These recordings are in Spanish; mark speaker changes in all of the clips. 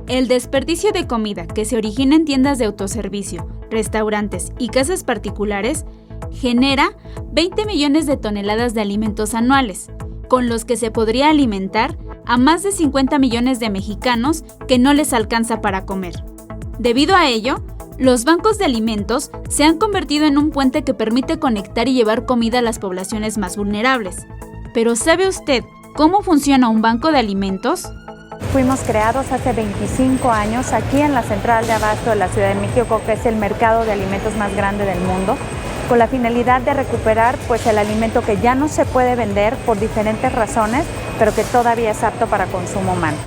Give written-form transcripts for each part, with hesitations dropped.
Speaker 1: El desperdicio de comida que se origina en tiendas de autoservicio, restaurantes y casas particulares genera 20 millones de toneladas de alimentos anuales, con los que se podría alimentar a más de 50 millones de mexicanos que no les alcanza para comer. Debido a ello, los bancos de alimentos se han convertido en un puente que permite conectar y llevar comida a las poblaciones más vulnerables. Pero ¿sabe usted cómo funciona un banco de alimentos?
Speaker 2: Fuimos creados hace 25 años aquí en la Central de Abasto de la Ciudad de México, que es el mercado de alimentos más grande del mundo, con la finalidad de recuperar el alimento que ya no se puede vender por diferentes razones, pero que todavía es apto para consumo humano.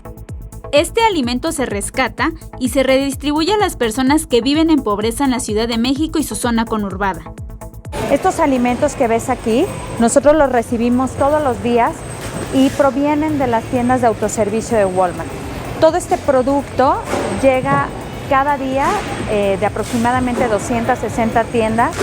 Speaker 1: Este alimento se rescata y se redistribuye a las personas que viven en pobreza en la Ciudad de México y su zona conurbada.
Speaker 2: Estos alimentos que ves aquí, nosotros los recibimos todos los días y provienen de las tiendas de autoservicio de Walmart. Todo este producto llega cada día de aproximadamente 260 tiendas.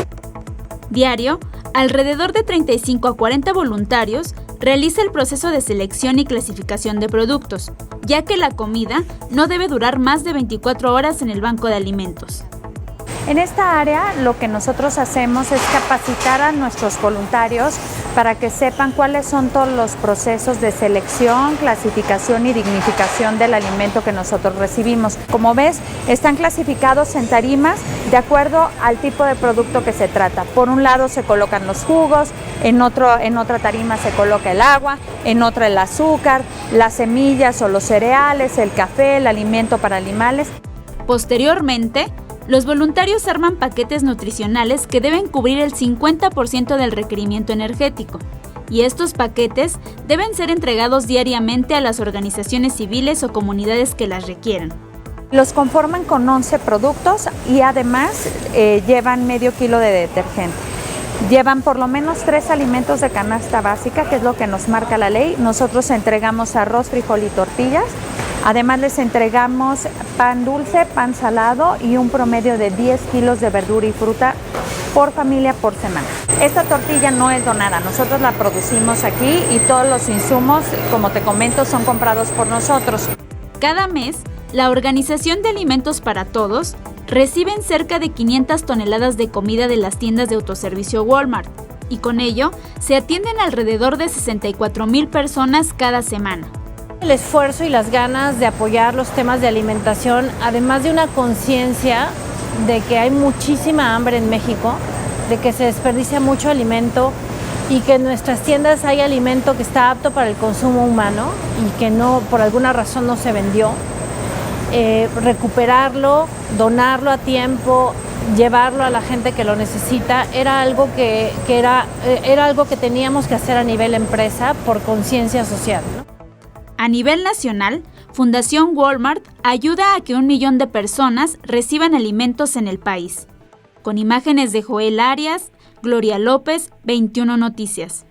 Speaker 1: Diario, alrededor de 35 a 40 voluntarios realiza el proceso de selección y clasificación de productos, ya que la comida no debe durar más de 24 horas en el banco de alimentos.
Speaker 2: En esta área lo que nosotros hacemos es capacitar a nuestros voluntarios para que sepan cuáles son todos los procesos de selección, clasificación y dignificación del alimento que nosotros recibimos. Como ves, están clasificados en tarimas de acuerdo al tipo de producto que se trata. Por un lado se colocan los jugos, en otra tarima se coloca el agua, en otra el azúcar, las semillas o los cereales, el café, el alimento para animales.
Speaker 1: Posteriormente, los voluntarios arman paquetes nutricionales que deben cubrir el 50% del requerimiento energético, y estos paquetes deben ser entregados diariamente a las organizaciones civiles o comunidades que las requieran.
Speaker 2: Los conforman con 11 productos y además llevan medio kilo de detergente. Llevan por lo menos 3 alimentos de canasta básica, que es lo que nos marca la ley. Nosotros entregamos arroz, frijol y tortillas. Además les entregamos pan dulce, pan salado y un promedio de 10 kilos de verdura y fruta por familia por semana. Esta tortilla no es donada, nosotros la producimos aquí y todos los insumos, como te comento, son comprados por nosotros.
Speaker 1: Cada mes, la Organización de Alimentos para Todos reciben cerca de 500 toneladas de comida de las tiendas de autoservicio Walmart, y con ello se atienden alrededor de 64,000 personas cada semana.
Speaker 3: El esfuerzo y las ganas de apoyar los temas de alimentación, además de una conciencia de que hay muchísima hambre en México, de que se desperdicia mucho alimento y que en nuestras tiendas hay alimento que está apto para el consumo humano y que no, por alguna razón no se vendió. Recuperarlo, donarlo a tiempo, llevarlo a la gente que lo necesita, era algo que teníamos que hacer a nivel empresa por conciencia social, ¿no?
Speaker 1: A nivel nacional, Fundación Walmart ayuda a que 1 millón de personas reciban alimentos en el país. Con imágenes de Joel Arias, Gloria López, 21 Noticias.